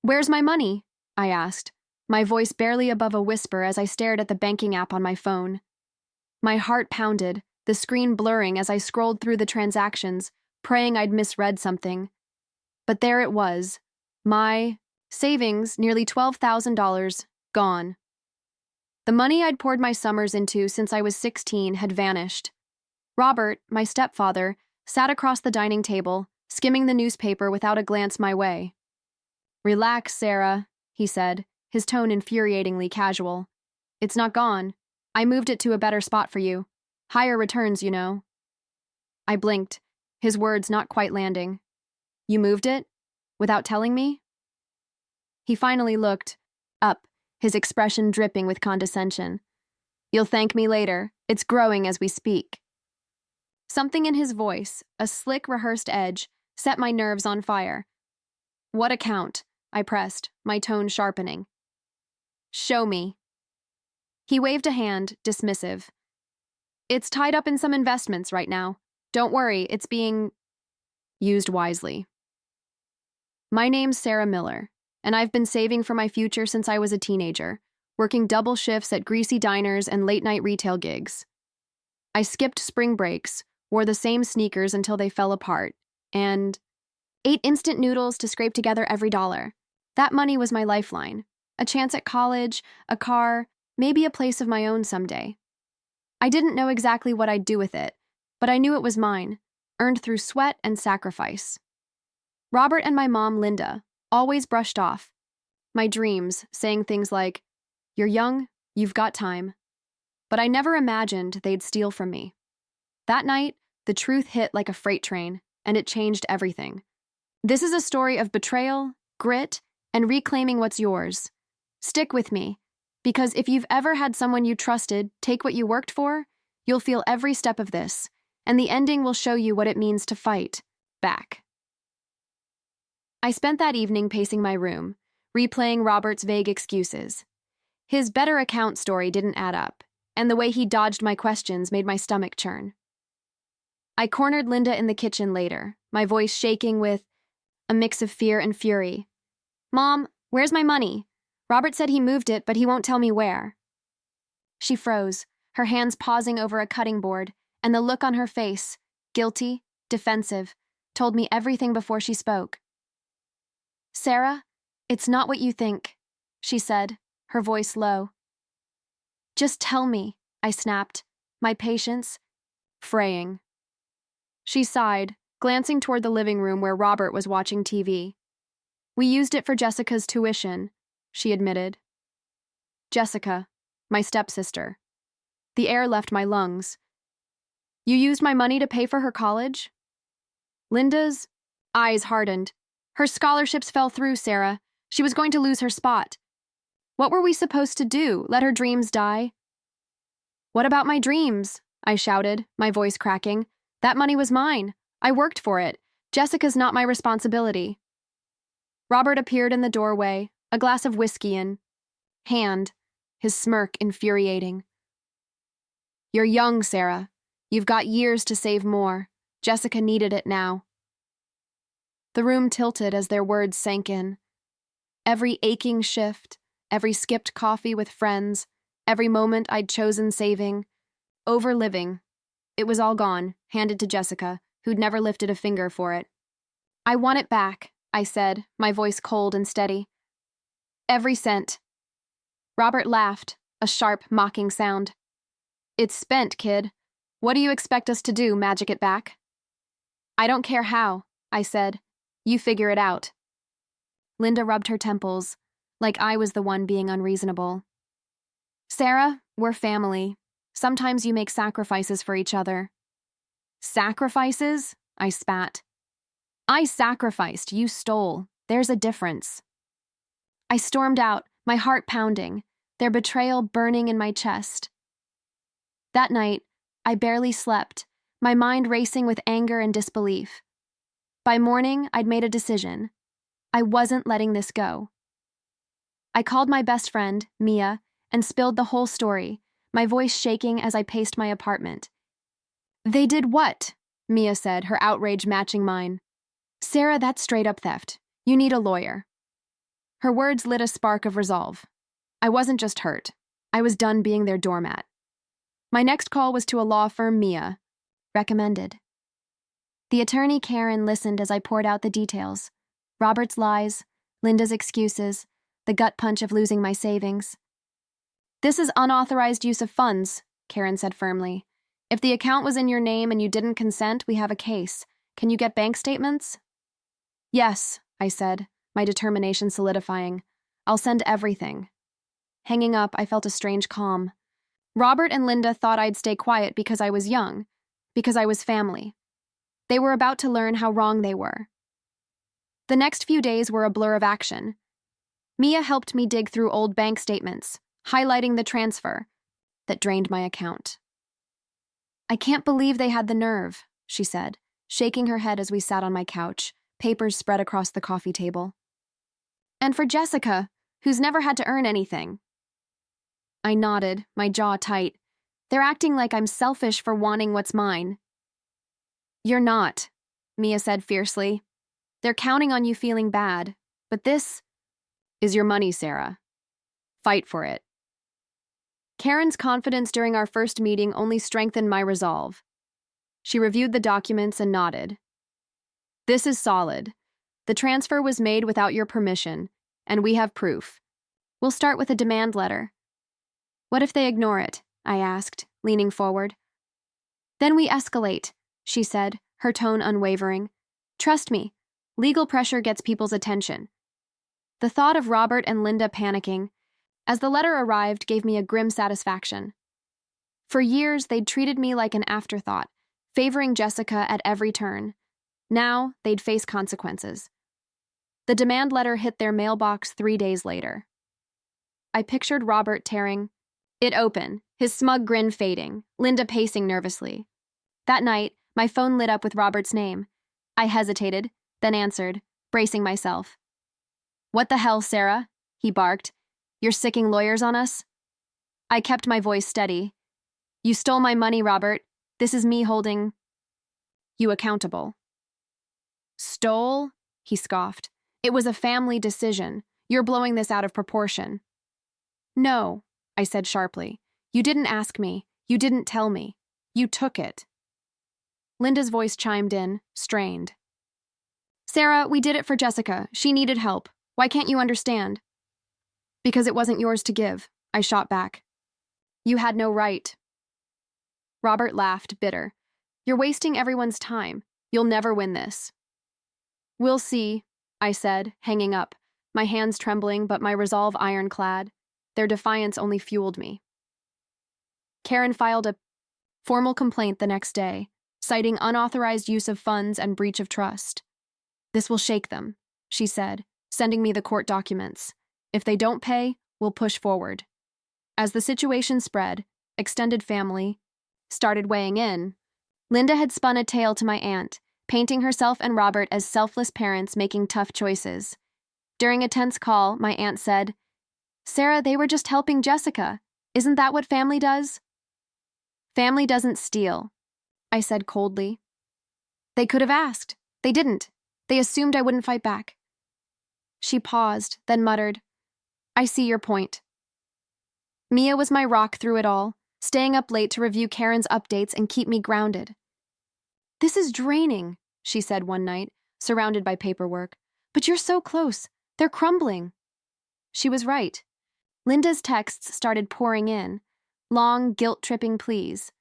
Where's my money? I asked, my voice barely above a whisper as I stared at the banking app on my phone. My heart pounded, the screen blurring as I scrolled through the transactions, praying I'd misread something. But there it was. My savings, nearly $12,000, gone. The money I'd poured my summers into since I was 16 had vanished. Robert, my stepfather, sat across the dining table, skimming the newspaper without a glance my way. "Relax, Sarah," he said, his tone infuriatingly casual. "It's not gone. I moved it to a better spot for you. Higher returns, you know." I blinked, his words not quite landing. "You moved it? Without telling me?" He finally looked up, his expression dripping with condescension. "You'll thank me later. It's growing as we speak." Something in his voice, a slick, rehearsed edge, set my nerves on fire. "What account?" I pressed, my tone sharpening. "Show me." He waved a hand, dismissive. "It's tied up in some investments right now. Don't worry, it's being used wisely." My name's Sarah Miller, and I've been saving for my future since I was a teenager, working double shifts at greasy diners and late-night retail gigs. I skipped spring breaks, wore the same sneakers until they fell apart, and ate instant noodles to scrape together every dollar. That money was my lifeline. A chance at college, a car, maybe a place of my own someday. I didn't know exactly what I'd do with it, but I knew it was mine, earned through sweat and sacrifice. Robert and my mom, Linda, always brushed off my dreams, saying things like, "You're young, you've got time." But I never imagined they'd steal from me. That night, the truth hit like a freight train, and it changed everything. This is a story of betrayal, grit, and reclaiming what's yours. Stick with me, because if you've ever had someone you trusted take what you worked for, you'll feel every step of this, and the ending will show you what it means to fight back. I spent that evening pacing my room, replaying Robert's vague excuses. His better account story didn't add up, and the way he dodged my questions made my stomach churn. I cornered Linda in the kitchen later, my voice shaking with a mix of fear and fury. "Mom, where's my money? Robert said he moved it, but he won't tell me where." She froze, her hands pausing over a cutting board, and the look on her face, guilty, defensive, told me everything before she spoke. "Sarah, it's not what you think," she said, her voice low. "Just tell me," I snapped, my patience fraying. She sighed, glancing toward the living room where Robert was watching TV. "We used it for Jessica's tuition," she admitted. Jessica, my stepsister. The air left my lungs. "You used my money to pay for her college?" Linda's eyes hardened. "Her scholarships fell through, Sarah. She was going to lose her spot. What were we supposed to do, let her dreams die?" "What about my dreams?" I shouted, my voice cracking. "That money was mine. I worked for it. Jessica's not my responsibility." Robert appeared in the doorway, a glass of whiskey in hand, his smirk infuriating. "You're young, Sarah. You've got years to save more. Jessica needed it now." The room tilted as their words sank in. Every aching shift, every skipped coffee with friends, every moment I'd chosen saving, overliving, it was all gone, handed to Jessica, who'd never lifted a finger for it. "I want it back," I said, my voice cold and steady. "Every cent." Robert laughed, a sharp, mocking sound. "It's spent, kid. What do you expect us to do, magic it back?" "I don't care how," I said. "You figure it out." Linda rubbed her temples, like I was the one being unreasonable. "Sarah, we're family. Sometimes you make sacrifices for each other." "Sacrifices?" I spat. "I sacrificed, you stole. There's a difference." I stormed out, my heart pounding, their betrayal burning in my chest. That night, I barely slept, my mind racing with anger and disbelief. By morning, I'd made a decision. I wasn't letting this go. I called my best friend, Mia, and spilled the whole story, my voice shaking as I paced my apartment. "They did what?" Mia said, her outrage matching mine. "Sarah, that's straight-up theft. You need a lawyer." Her words lit a spark of resolve. I wasn't just hurt. I was done being their doormat. My next call was to a law firm Mia recommended. The attorney Karen listened as I poured out the details. Robert's lies, Linda's excuses, the gut punch of losing my savings. This is unauthorized use of funds, Karen said firmly. If the account was in your name and you didn't consent, we have a case. Can you get bank statements? Yes, I said, my determination solidifying. I'll send everything. Hanging up, I felt a strange calm. Robert and Linda thought I'd stay quiet because I was young, because I was family. They were about to learn how wrong they were. The next few days were a blur of action. Mia helped me dig through old bank statements, highlighting the transfer that drained my account. I can't believe they had the nerve, she said, shaking her head as we sat on my couch, papers spread across the coffee table. And for Jessica, who's never had to earn anything. I nodded, my jaw tight. They're acting like I'm selfish for wanting what's mine. You're not, Mia said fiercely. They're counting on you feeling bad, but this is your money, Sarah. Fight for it. Karen's confidence during our first meeting only strengthened my resolve. She reviewed the documents and nodded. This is solid. The transfer was made without your permission, and we have proof. We'll start with a demand letter. What if they ignore it? I asked, leaning forward. Then we escalate, she said, her tone unwavering. Trust me, legal pressure gets people's attention. The thought of Robert and Linda panicking as the letter arrived gave me a grim satisfaction. For years, they'd treated me like an afterthought, favoring Jessica at every turn. Now, they'd face consequences. The demand letter hit their mailbox 3 days later. I pictured Robert tearing it open, his smug grin fading, Linda pacing nervously. That night, my phone lit up with Robert's name. I hesitated, then answered, bracing myself. What the hell, Sarah? He barked. You're sicking lawyers on us? I kept my voice steady. You stole my money, Robert. This is me holding you accountable. Stole? He scoffed. It was a family decision. You're blowing this out of proportion. No, I said sharply. You didn't ask me. You didn't tell me. You took it. Linda's voice chimed in, strained. Sarah, we did it for Jessica. She needed help. Why can't you understand? Because it wasn't yours to give, I shot back. You had no right. Robert laughed, bitter. You're wasting everyone's time. You'll never win this. We'll see, I said, hanging up, my hands trembling but my resolve ironclad. Their defiance only fueled me. Karen filed a formal complaint the next day, citing unauthorized use of funds and breach of trust. This will shake them, she said, sending me the court documents. If they don't pay, we'll push forward. As the situation spread, extended family started weighing in. Linda had spun a tale to my aunt, painting herself and Robert as selfless parents making tough choices. During a tense call, my aunt said, Sarah, they were just helping Jessica. Isn't that what family does? Family doesn't steal, I said coldly. They could have asked. They didn't. They assumed I wouldn't fight back. She paused, then muttered, I see your point. Mia was my rock through it all, staying up late to review Karen's updates and keep me grounded. This is draining, she said one night, surrounded by paperwork. But you're so close. They're crumbling. She was right. Linda's texts started pouring in, long, guilt-tripping pleas.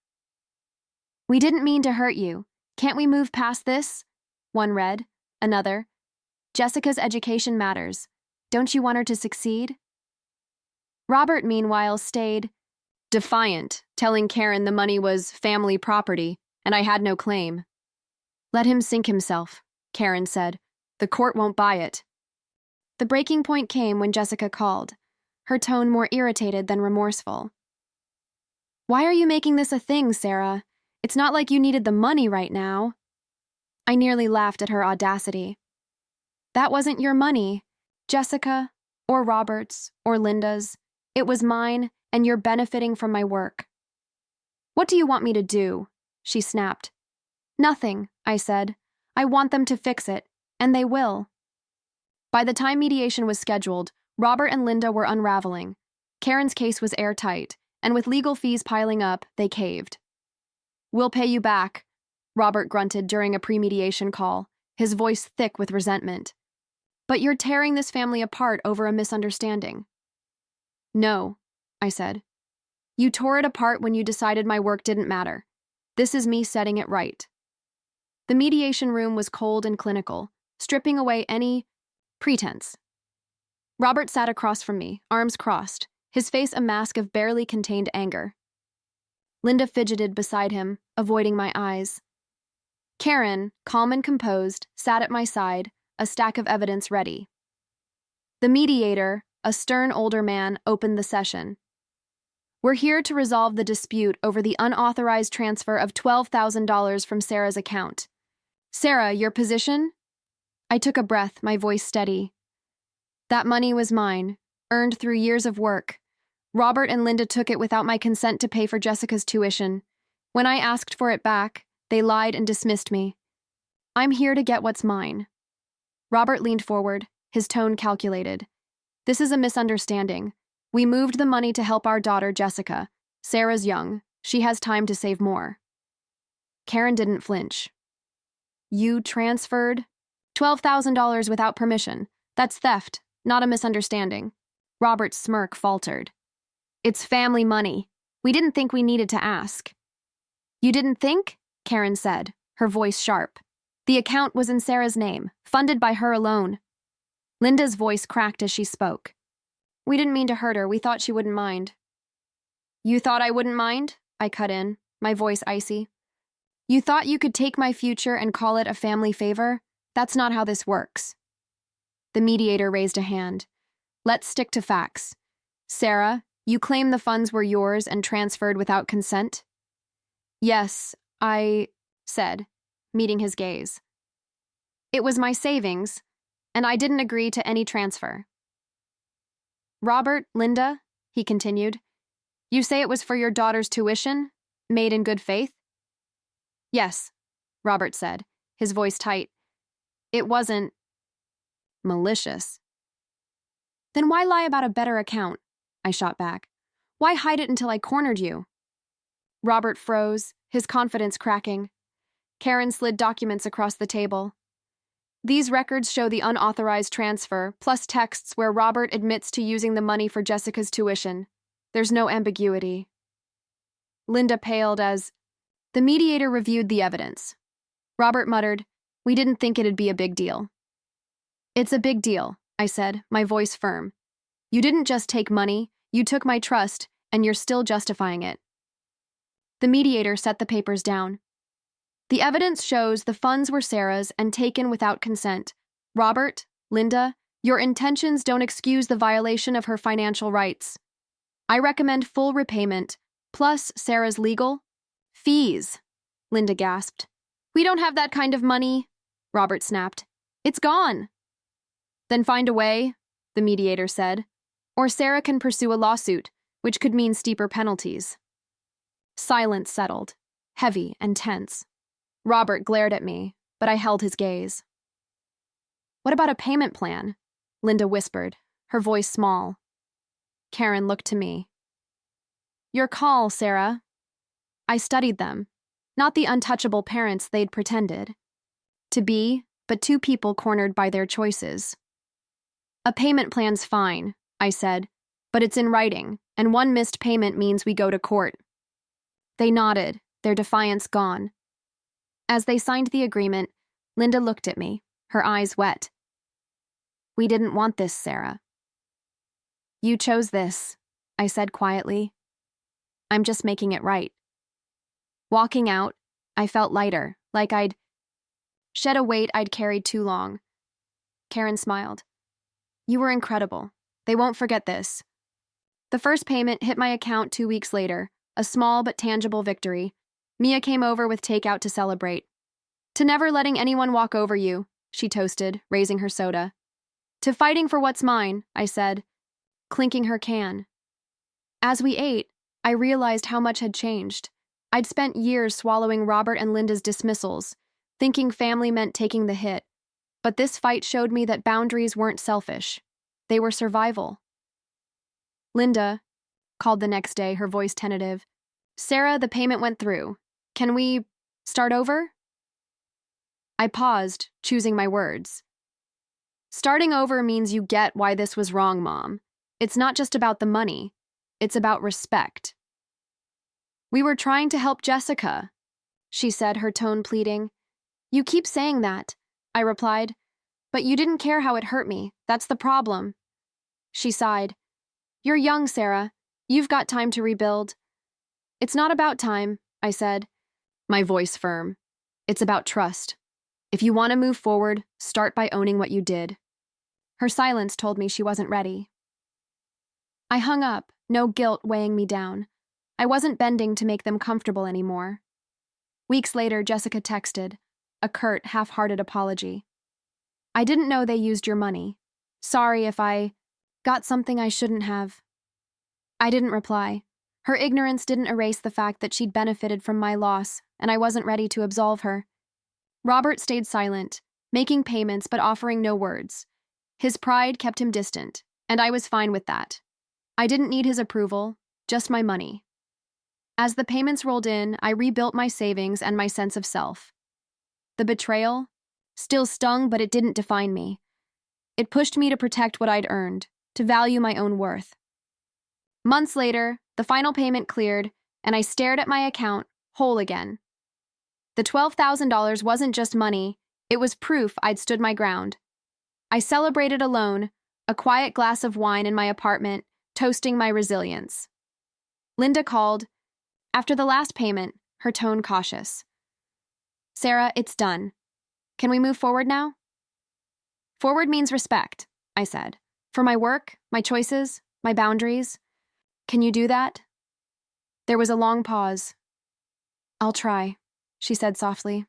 We didn't mean to hurt you. Can't we move past this? One read. Another. Jessica's education matters. Don't you want her to succeed? Robert, meanwhile, stayed defiant, telling Karen the money was family property and I had no claim. Let him sink himself, Karen said. The court won't buy it. The breaking point came when Jessica called, her tone more irritated than remorseful. Why are you making this a thing, Sarah? It's not like you needed the money right now. I nearly laughed at her audacity. That wasn't your money, Jessica, or Robert's, or Linda's. It was mine, and you're benefiting from my work. What do you want me to do? She snapped. Nothing, I said. I want them to fix it, and they will. By the time mediation was scheduled, Robert and Linda were unraveling. Karen's case was airtight, and with legal fees piling up, they caved. "We'll pay you back," Robert grunted during a pre-mediation call, his voice thick with resentment. "But you're tearing this family apart over a misunderstanding." "No," I said. "You tore it apart when you decided my work didn't matter. This is me setting it right." The mediation room was cold and clinical, stripping away any pretense. Robert sat across from me, arms crossed, his face a mask of barely contained anger. Linda fidgeted beside him, avoiding my eyes. Karen, calm and composed, sat at my side, a stack of evidence ready. The mediator, a stern older man, opened the session. "We're here to resolve the dispute over the unauthorized transfer of $12,000 from Sarah's account. Sarah, your position?" I took a breath, my voice steady. "That money was mine, earned through years of work. Robert and Linda took it without my consent to pay for Jessica's tuition. When I asked for it back, they lied and dismissed me. I'm here to get what's mine." Robert leaned forward, his tone calculated. "This is a misunderstanding. We moved the money to help our daughter, Jessica. Sarah's young. She has time to save more." Karen didn't flinch. "You transferred $12,000 without permission. That's theft, not a misunderstanding." Robert's smirk faltered. "It's family money. We didn't think we needed to ask." "You didn't think?" Karen said, her voice sharp. "The account was in Sarah's name, funded by her alone." Linda's voice cracked as she spoke. "We didn't mean to hurt her. We thought she wouldn't mind." "You thought I wouldn't mind?" I cut in, my voice icy. "You thought you could take my future and call it a family favor? That's not how this works." The mediator raised a hand. "Let's stick to facts. Sarah, you claim the funds were yours and transferred without consent?" "Yes, I," said, meeting his gaze. "It was my savings, and I didn't agree to any transfer." "Robert, Linda," he continued, "you say it was for your daughter's tuition, made in good faith?" "Yes," Robert said, his voice tight. "It wasn't malicious." "Then why lie about a better account?" I shot back. "Why hide it until I cornered you?" Robert froze, his confidence cracking. Karen slid documents across the table. "These records show the unauthorized transfer, plus texts where Robert admits to using the money for Jessica's tuition. There's no ambiguity." Linda paled as the mediator reviewed the evidence. Robert muttered, "We didn't think it'd be a big deal." "It's a big deal," I said, my voice firm. "You didn't just take money, you took my trust, and you're still justifying it." The mediator set the papers down. "The evidence shows the funds were Sarah's and taken without consent. Robert, Linda, your intentions don't excuse the violation of her financial rights. I recommend full repayment, plus Sarah's legal fees," Linda gasped. "We don't have that kind of money," Robert snapped. "It's gone." "Then find a way," the mediator said, "or Sarah can pursue a lawsuit, which could mean steeper penalties." Silence settled, heavy and tense. Robert glared at me, but I held his gaze. "What about a payment plan?" Linda whispered, her voice small. Karen looked to me. "Your call, Sarah." I studied them, not the untouchable parents they'd pretended to be, but two people cornered by their choices. "A payment plan's fine," I said, "but it's in writing, and one missed payment means we go to court." They nodded, their defiance gone. As they signed the agreement, Linda looked at me, her eyes wet. "We didn't want this, Sarah." "You chose this," I said quietly. "I'm just making it right." Walking out, I felt lighter, like I'd shed a weight I'd carried too long. Karen smiled. "You were incredible. They won't forget this." The first payment hit my account 2 weeks later, a small but tangible victory. Mia came over with takeout to celebrate. "To never letting anyone walk over you," she toasted, raising her soda. "To fighting for what's mine," I said, clinking her can. As we ate, I realized how much had changed. I'd spent years swallowing Robert and Linda's dismissals, thinking family meant taking the hit. But this fight showed me that boundaries weren't selfish. They were survival. Linda called the next day, her voice tentative. Sarah, the payment went through. Can we start over? I paused, choosing my words. Starting over means you get why this was wrong, Mom. It's not just about the money. It's about respect. We were trying to help Jessica, she said, her tone pleading. You keep saying that, I replied. But you didn't care how it hurt me. That's the problem. She sighed. You're young, Sarah. You've got time to rebuild. It's not about time, I said, my voice firm. It's about trust. If you want to move forward, start by owning what you did. Her silence told me she wasn't ready. I hung up, no guilt weighing me down. I wasn't bending to make them comfortable anymore. Weeks later, Jessica texted, a curt, half-hearted apology. I didn't know they used your money. Sorry if I got something I shouldn't have. I didn't reply. Her ignorance didn't erase the fact that she'd benefited from my loss, and I wasn't ready to absolve her. Robert stayed silent, making payments but offering no words. His pride kept him distant, and I was fine with that. I didn't need his approval, just my money. As the payments rolled in, I rebuilt my savings and my sense of self. The betrayal still stung, but it didn't define me. It pushed me to protect what I'd earned, to value my own worth. Months later, the final payment cleared, and I stared at my account, whole again. The $12,000 wasn't just money, it was proof I'd stood my ground. I celebrated alone, a quiet glass of wine in my apartment, toasting my resilience. Linda called. After the last payment, her tone cautious. Sarah, it's done. Can we move forward now? Forward means respect, I said. For my work, my choices, my boundaries. Can you do that? There was a long pause. I'll try, she said softly.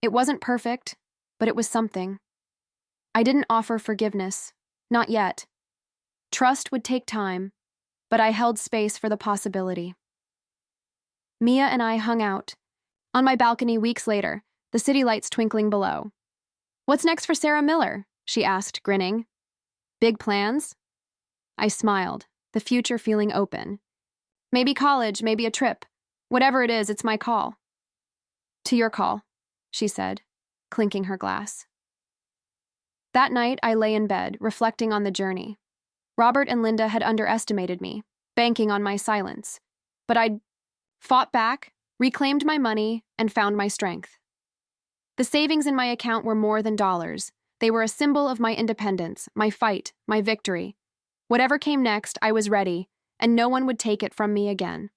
It wasn't perfect, but it was something. I didn't offer forgiveness, not yet. Trust would take time, but I held space for the possibility. Mia and I hung out. On my balcony weeks later, the city lights twinkling below. What's next for Sarah Miller? She asked, grinning. Big plans? I smiled, the future feeling open. Maybe college, maybe a trip. Whatever it is, it's my call. To your call, she said, clinking her glass. That night, I lay in bed, reflecting on the journey. Robert and Linda had underestimated me, banking on my silence. But I'd fought back, reclaimed my money, and found my strength. The savings in my account were more than dollars. They were a symbol of my independence, my fight, my victory. Whatever came next, I was ready, and no one would take it from me again.